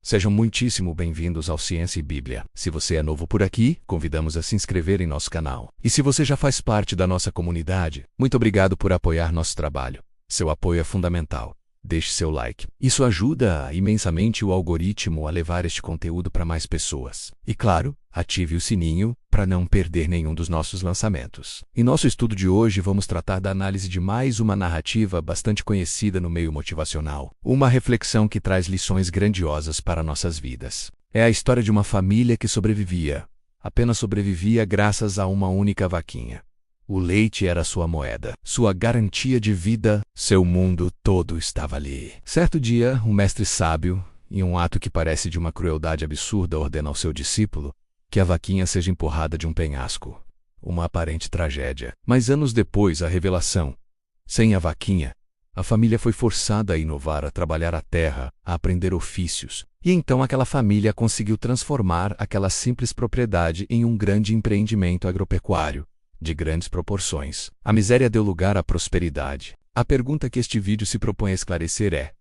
Sejam muitíssimo bem-vindos ao Ciência e Bíblia. Se você é novo por aqui, convidamos a se inscrever em nosso canal. E se você já faz parte da nossa comunidade, muito obrigado por apoiar nosso trabalho. Seu apoio é fundamental. Deixe seu like. Isso ajuda imensamente o algoritmo a levar este conteúdo para mais pessoas. E claro, ative o sininho para não perder nenhum dos nossos lançamentos. Em nosso estudo de hoje, vamos tratar da análise de mais uma narrativa bastante conhecida no meio motivacional. Uma reflexão que traz lições grandiosas para nossas vidas. É a história de uma família que sobrevivia. Apenas sobrevivia graças a uma única vaquinha. O leite era sua moeda, sua garantia de vida, seu mundo todo estava ali. Certo dia, um mestre sábio, em um ato que parece de uma crueldade absurda, ordena ao seu discípulo que a vaquinha seja empurrada de um penhasco. Uma aparente tragédia. Mas anos depois, a revelação. Sem a vaquinha, a família foi forçada a inovar, a trabalhar a terra, a aprender ofícios. E então aquela família conseguiu transformar aquela simples propriedade em um grande empreendimento agropecuário de grandes proporções. A miséria deu lugar à prosperidade. A pergunta que este vídeo se propõe a esclarecer é: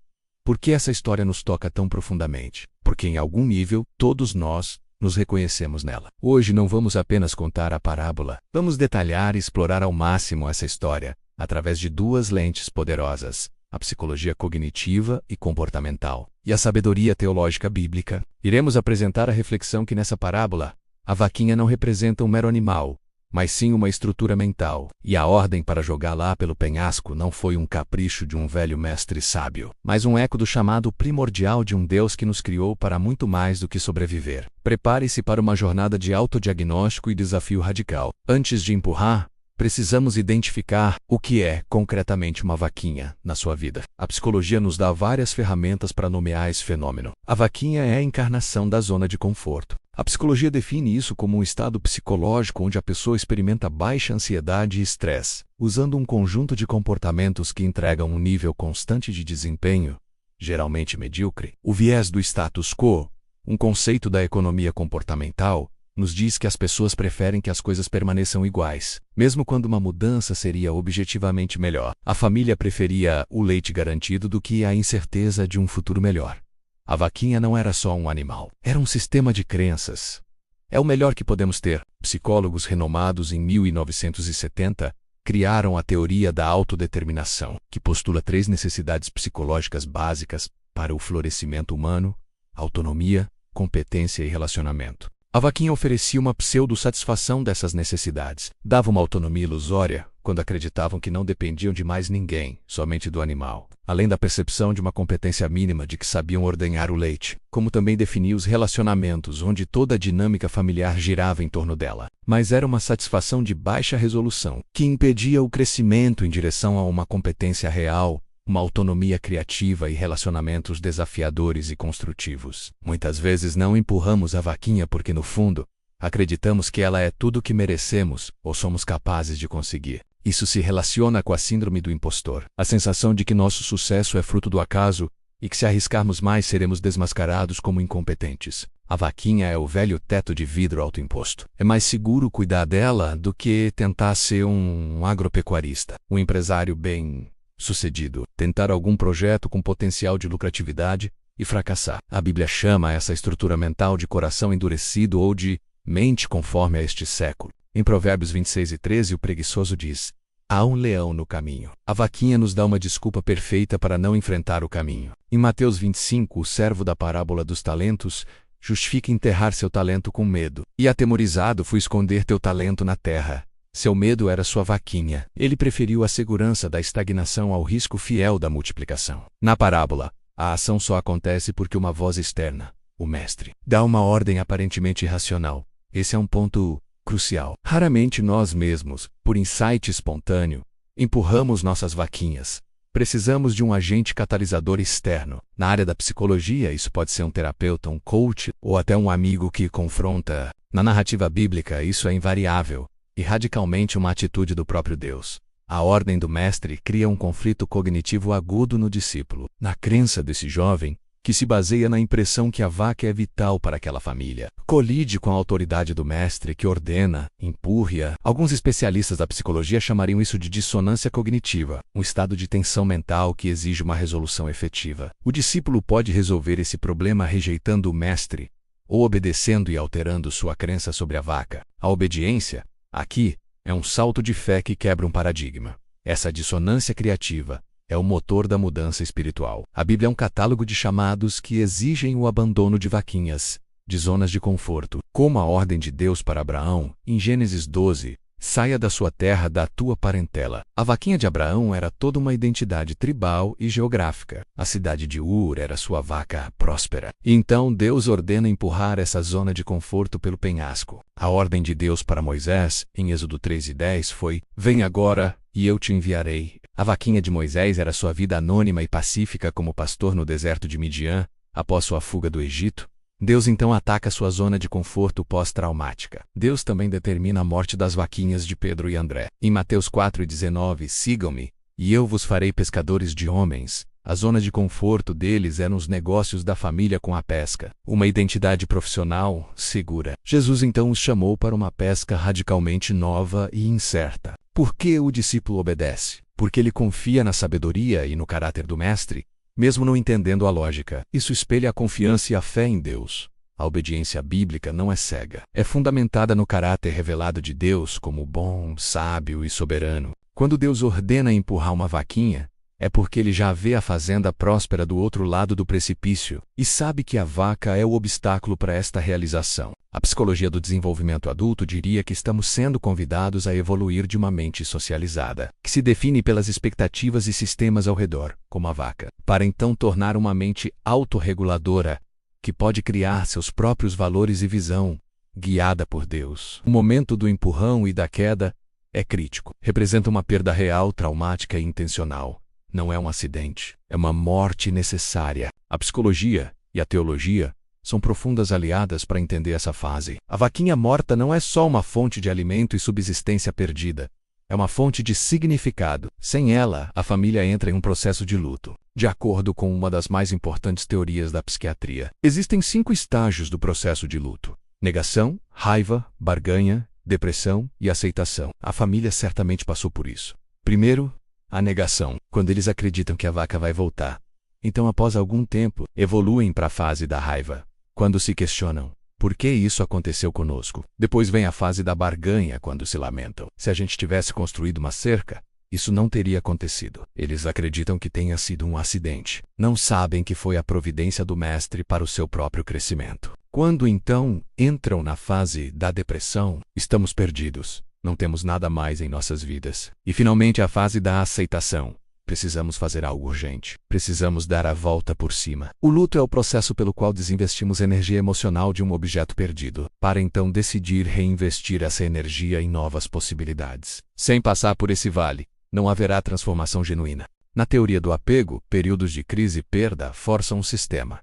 por que essa história nos toca tão profundamente? Porque em algum nível, todos nós nos reconhecemos nela. Hoje não vamos apenas contar a parábola, vamos detalhar e explorar ao máximo essa história, através de duas lentes poderosas: a psicologia cognitiva e comportamental, e a sabedoria teológica bíblica. Iremos apresentar a reflexão que nessa parábola, a vaquinha não representa um mero animal, mas sim uma estrutura mental, e a ordem para jogá-la pelo penhasco não foi um capricho de um velho mestre sábio, mas um eco do chamado primordial de um Deus que nos criou para muito mais do que sobreviver. Prepare-se para uma jornada de autodiagnóstico e desafio radical. Antes de empurrar, precisamos identificar o que é concretamente uma vaquinha na sua vida. A psicologia nos dá várias ferramentas para nomear esse fenômeno. A vaquinha é a encarnação da zona de conforto. A psicologia define isso como um estado psicológico onde a pessoa experimenta baixa ansiedade e estresse, usando um conjunto de comportamentos que entregam um nível constante de desempenho, geralmente medíocre. O viés do status quo, um conceito da economia comportamental, nos diz que as pessoas preferem que as coisas permaneçam iguais, mesmo quando uma mudança seria objetivamente melhor. A família preferia o leite garantido do que a incerteza de um futuro melhor. A vaquinha não era só um animal, era um sistema de crenças. É o melhor que podemos ter. Psicólogos renomados em 1970 criaram a teoria da autodeterminação, que postula 3 necessidades psicológicas básicas para o florescimento humano: autonomia, competência e relacionamento. A vaquinha oferecia uma pseudo-satisfação dessas necessidades. Dava uma autonomia ilusória, quando acreditavam que não dependiam de mais ninguém, somente do animal. Além da percepção de uma competência mínima de que sabiam ordenhar o leite, como também definia os relacionamentos, onde toda a dinâmica familiar girava em torno dela. Mas era uma satisfação de baixa resolução, que impedia o crescimento em direção a uma competência real, uma autonomia criativa e relacionamentos desafiadores e construtivos. Muitas vezes não empurramos a vaquinha porque, no fundo, acreditamos que ela é tudo o que merecemos ou somos capazes de conseguir. Isso se relaciona com a síndrome do impostor, a sensação de que nosso sucesso é fruto do acaso e que se arriscarmos mais seremos desmascarados como incompetentes. A vaquinha é o velho teto de vidro autoimposto. É mais seguro cuidar dela do que tentar ser um agropecuarista, um empresário bem-sucedido, tentar algum projeto com potencial de lucratividade e fracassar. A Bíblia chama essa estrutura mental de coração endurecido ou de mente conforme a este século. Em Provérbios 26:13, o preguiçoso diz: há um leão no caminho. A vaquinha nos dá uma desculpa perfeita para não enfrentar o caminho. Em Mateus 25, o servo da parábola dos talentos justifica enterrar seu talento com medo. E atemorizado fui esconder teu talento na terra. Seu medo era sua vaquinha. Ele preferiu a segurança da estagnação ao risco fiel da multiplicação. Na parábola, a ação só acontece porque uma voz externa, o mestre, dá uma ordem aparentemente irracional. Esse é um ponto crucial. Raramente nós mesmos, por insight espontâneo, empurramos nossas vaquinhas. Precisamos de um agente catalisador externo. Na área da psicologia, isso pode ser um terapeuta, um coach ou até um amigo que confronta. Na narrativa bíblica, isso é invariável e radicalmente uma atitude do próprio Deus. A ordem do mestre cria um conflito cognitivo agudo no discípulo. Na crença desse jovem, que se baseia na impressão que a vaca é vital para aquela família. Colide com a autoridade do mestre que ordena, empurra. Alguns especialistas da psicologia chamariam isso de dissonância cognitiva, um estado de tensão mental que exige uma resolução efetiva. O discípulo pode resolver esse problema rejeitando o mestre, ou obedecendo e alterando sua crença sobre a vaca. A obediência, aqui, é um salto de fé que quebra um paradigma. Essa dissonância criativa é o motor da mudança espiritual. A Bíblia é um catálogo de chamados que exigem o abandono de vaquinhas, de zonas de conforto, como a ordem de Deus para Abraão, em Gênesis 12, saia da sua terra, da tua parentela. A vaquinha de Abraão era toda uma identidade tribal e geográfica. A cidade de Ur era sua vaca próspera. E então Deus ordena empurrar essa zona de conforto pelo penhasco. A ordem de Deus para Moisés, em Êxodo 3:10, foi: vem agora, e eu te enviarei. A vaquinha de Moisés era sua vida anônima e pacífica como pastor no deserto de Midian, após sua fuga do Egito. Deus então ataca sua zona de conforto pós-traumática. Deus também determina a morte das vaquinhas de Pedro e André. Em Mateus 4:19, sigam-me, e eu vos farei pescadores de homens. A zona de conforto deles eram os negócios da família com a pesca, uma identidade profissional segura. Jesus então os chamou para uma pesca radicalmente nova e incerta. Por que o discípulo obedece? Porque ele confia na sabedoria e no caráter do mestre, mesmo não entendendo a lógica. Isso espelha a confiança e a fé em Deus. A obediência bíblica não é cega. É fundamentada no caráter revelado de Deus como bom, sábio e soberano. Quando Deus ordena empurrar uma vaquinha, é porque ele já vê a fazenda próspera do outro lado do precipício e sabe que a vaca é o obstáculo para esta realização. A psicologia do desenvolvimento adulto diria que estamos sendo convidados a evoluir de uma mente socializada, que se define pelas expectativas e sistemas ao redor, como a vaca, para então tornar uma mente autorreguladora, que pode criar seus próprios valores e visão, guiada por Deus. O momento do empurrão e da queda é crítico. Representa uma perda real, traumática e intencional. Não é um acidente, é uma morte necessária. A psicologia e a teologia são profundas aliadas para entender essa fase. A vaquinha morta não é só uma fonte de alimento e subsistência perdida. É uma fonte de significado. Sem ela, a família entra em um processo de luto. De acordo com uma das mais importantes teorias da psiquiatria, existem 5 estágios do processo de luto: negação, raiva, barganha, depressão e aceitação. A família certamente passou por isso. Primeiro, a negação, quando eles acreditam que a vaca vai voltar. Então, após algum tempo, evoluem para a fase da raiva, quando se questionam: por que isso aconteceu conosco? Depois vem a fase da barganha, quando se lamentam: se a gente tivesse construído uma cerca, isso não teria acontecido. Eles acreditam que tenha sido um acidente. Não sabem que foi a providência do mestre para o seu próprio crescimento. Quando então entram na fase da depressão, estamos perdidos. Não temos nada mais em nossas vidas. E finalmente a fase da aceitação. Precisamos fazer algo urgente. Precisamos dar a volta por cima. O luto é o processo pelo qual desinvestimos energia emocional de um objeto perdido, para então decidir reinvestir essa energia em novas possibilidades. Sem passar por esse vale, não haverá transformação genuína. Na teoria do apego, períodos de crise e perda forçam um sistema,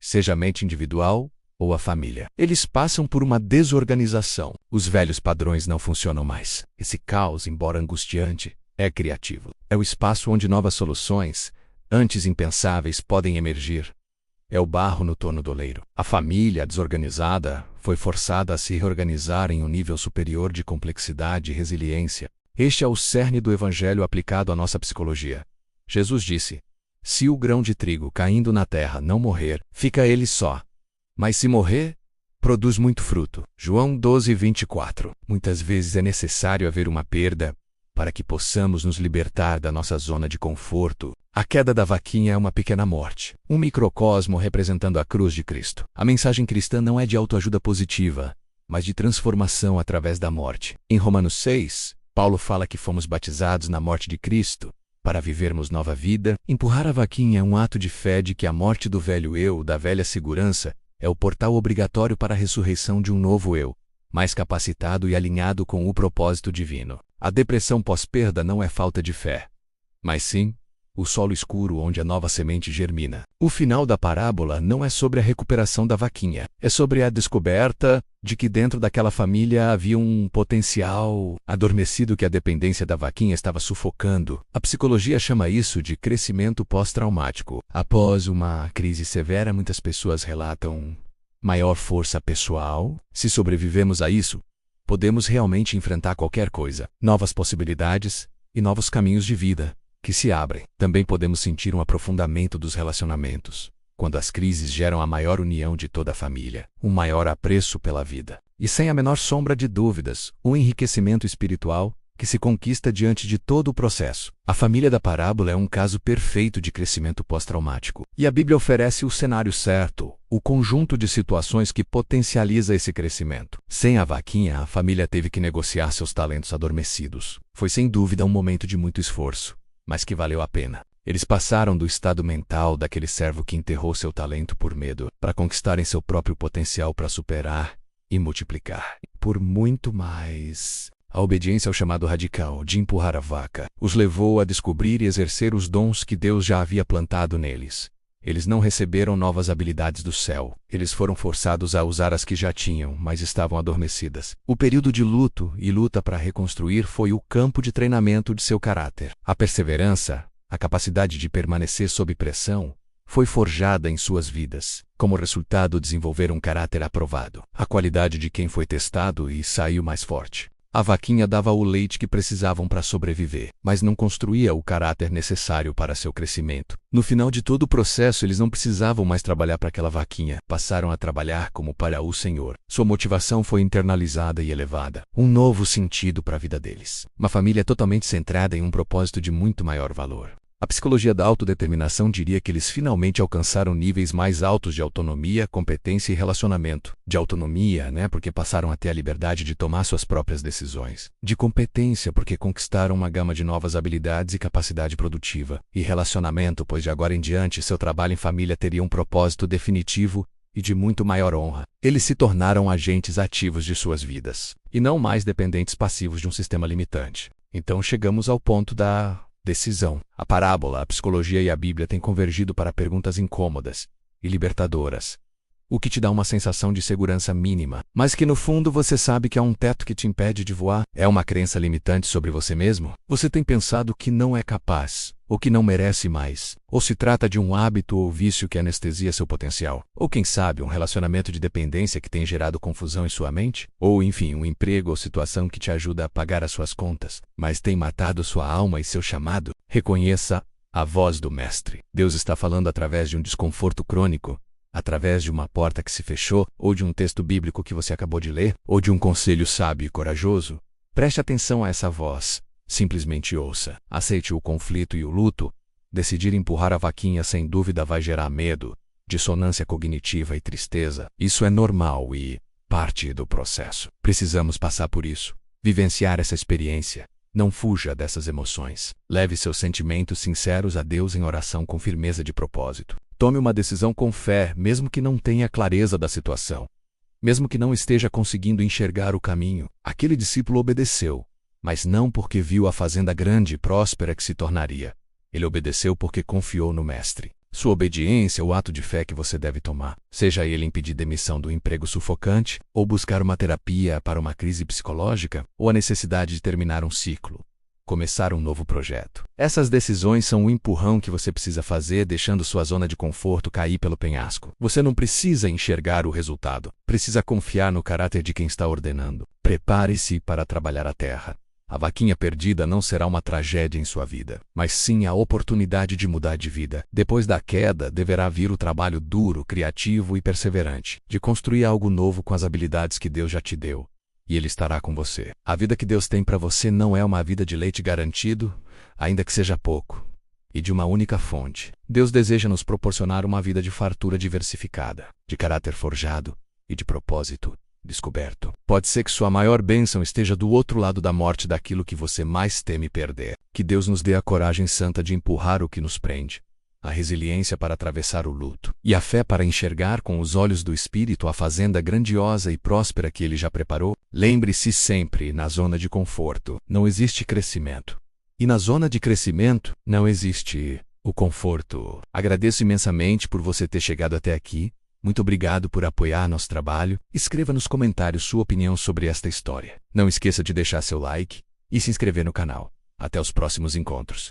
seja a mente individual ou a família. Eles passam por uma desorganização. Os velhos padrões não funcionam mais. Esse caos, embora angustiante, é criativo. É o espaço onde novas soluções, antes impensáveis, podem emergir. É o barro no torno do oleiro. A família, desorganizada, foi forçada a se reorganizar em um nível superior de complexidade e resiliência. Este é o cerne do Evangelho aplicado à nossa psicologia. Jesus disse: se o grão de trigo caindo na terra não morrer, fica ele só. Mas se morrer, produz muito fruto. João 12:24. Muitas vezes é necessário haver uma perda para que possamos nos libertar da nossa zona de conforto. A queda da vaquinha é uma pequena morte, um microcosmo representando a cruz de Cristo. A mensagem cristã não é de autoajuda positiva, mas de transformação através da morte. Em Romanos 6, Paulo fala que fomos batizados na morte de Cristo, para vivermos nova vida. Empurrar a vaquinha é um ato de fé de que a morte do velho eu, da velha segurança, é o portal obrigatório para a ressurreição de um novo eu, mais capacitado e alinhado com o propósito divino. A depressão pós-perda não é falta de fé, mas sim o solo escuro onde a nova semente germina. O final da parábola não é sobre a recuperação da vaquinha, é sobre a descoberta de que dentro daquela família havia um potencial adormecido que a dependência da vaquinha estava sufocando. A psicologia chama isso de crescimento pós-traumático. Após uma crise severa, muitas pessoas relatam maior força pessoal. Se sobrevivemos a isso, podemos realmente enfrentar qualquer coisa, novas possibilidades e novos caminhos de vida que se abrem. Também podemos sentir um aprofundamento dos relacionamentos, quando as crises geram a maior união de toda a família, um maior apreço pela vida. E sem a menor sombra de dúvidas, um enriquecimento espiritual que se conquista diante de todo o processo. A família da parábola é um caso perfeito de crescimento pós-traumático. E a Bíblia oferece o cenário certo, o conjunto de situações que potencializa esse crescimento. Sem a vaquinha, a família teve que negociar seus talentos adormecidos. Foi sem dúvida um momento de muito esforço, mas que valeu a pena. Eles passaram do estado mental daquele servo que enterrou seu talento por medo, para conquistarem seu próprio potencial para superar e multiplicar por muito mais. A obediência ao chamado radical de empurrar a vaca os levou a descobrir e exercer os dons que Deus já havia plantado neles. Eles não receberam novas habilidades do céu. Eles foram forçados a usar as que já tinham, mas estavam adormecidas. O período de luto e luta para reconstruir foi o campo de treinamento de seu caráter. A perseverança, a capacidade de permanecer sob pressão, foi forjada em suas vidas. Como resultado, desenvolveram um caráter aprovado. A qualidade de quem foi testado e saiu mais forte. A vaquinha dava o leite que precisavam para sobreviver, mas não construía o caráter necessário para seu crescimento. No final de todo o processo, eles não precisavam mais trabalhar para aquela vaquinha. Passaram a trabalhar como para o Senhor. Sua motivação foi internalizada e elevada. Um novo sentido para a vida deles. Uma família totalmente centrada em um propósito de muito maior valor. A psicologia da autodeterminação diria que eles finalmente alcançaram níveis mais altos de autonomia, competência e relacionamento. De autonomia, porque passaram a ter a liberdade de tomar suas próprias decisões. De competência, porque conquistaram uma gama de novas habilidades e capacidade produtiva. E relacionamento, pois de agora em diante seu trabalho em família teria um propósito definitivo e de muito maior honra. Eles se tornaram agentes ativos de suas vidas, e não mais dependentes passivos de um sistema limitante. Então chegamos ao ponto da decisão. A parábola, a psicologia e a Bíblia têm convergido para perguntas incômodas e libertadoras. O que te dá uma sensação de segurança mínima, mas que no fundo você sabe que há um teto que te impede de voar? É uma crença limitante sobre você mesmo? Você tem pensado que não é capaz, ou que não merece mais? Ou se trata de um hábito ou vício que anestesia seu potencial? Ou quem sabe um relacionamento de dependência que tem gerado confusão em sua mente? Ou enfim, um emprego ou situação que te ajuda a pagar as suas contas, mas tem matado sua alma e seu chamado? Reconheça a voz do Mestre. Deus está falando através de um desconforto crônico, através de uma porta que se fechou, ou de um texto bíblico que você acabou de ler, ou de um conselho sábio e corajoso. Preste atenção a essa voz. Simplesmente ouça. Aceite o conflito e o luto. Decidir empurrar a vaquinha sem dúvida vai gerar medo, dissonância cognitiva e tristeza. Isso é normal e parte do processo. Precisamos passar por isso. Vivenciar essa experiência. Não fuja dessas emoções. Leve seus sentimentos sinceros a Deus em oração com firmeza de propósito. Tome uma decisão com fé, mesmo que não tenha clareza da situação. Mesmo que não esteja conseguindo enxergar o caminho. Aquele discípulo obedeceu, mas não porque viu a fazenda grande e próspera que se tornaria. Ele obedeceu porque confiou no Mestre. Sua obediência é o ato de fé que você deve tomar, seja ele impedir demissão do emprego sufocante, ou buscar uma terapia para uma crise psicológica, ou a necessidade de terminar um ciclo, começar um novo projeto. Essas decisões são o empurrão que você precisa fazer, deixando sua zona de conforto cair pelo penhasco. Você não precisa enxergar o resultado, precisa confiar no caráter de quem está ordenando. Prepare-se para trabalhar a terra. A vaquinha perdida não será uma tragédia em sua vida, mas sim a oportunidade de mudar de vida. Depois da queda, deverá vir o trabalho duro, criativo e perseverante, de construir algo novo com as habilidades que Deus já te deu. E Ele estará com você. A vida que Deus tem para você não é uma vida de leite garantido, ainda que seja pouco, e de uma única fonte. Deus deseja nos proporcionar uma vida de fartura diversificada, de caráter forjado e de propósito descoberto. Pode ser que sua maior bênção esteja do outro lado da morte daquilo que você mais teme perder. Que Deus nos dê a coragem santa de empurrar o que nos prende, a resiliência para atravessar o luto, e a fé para enxergar com os olhos do Espírito a fazenda grandiosa e próspera que Ele já preparou. Lembre-se sempre, na zona de conforto não existe crescimento. E na zona de crescimento não existe o conforto. Agradeço imensamente por você ter chegado até aqui. Muito obrigado por apoiar nosso trabalho. Escreva nos comentários sua opinião sobre esta história. Não esqueça de deixar seu like e se inscrever no canal. Até os próximos encontros.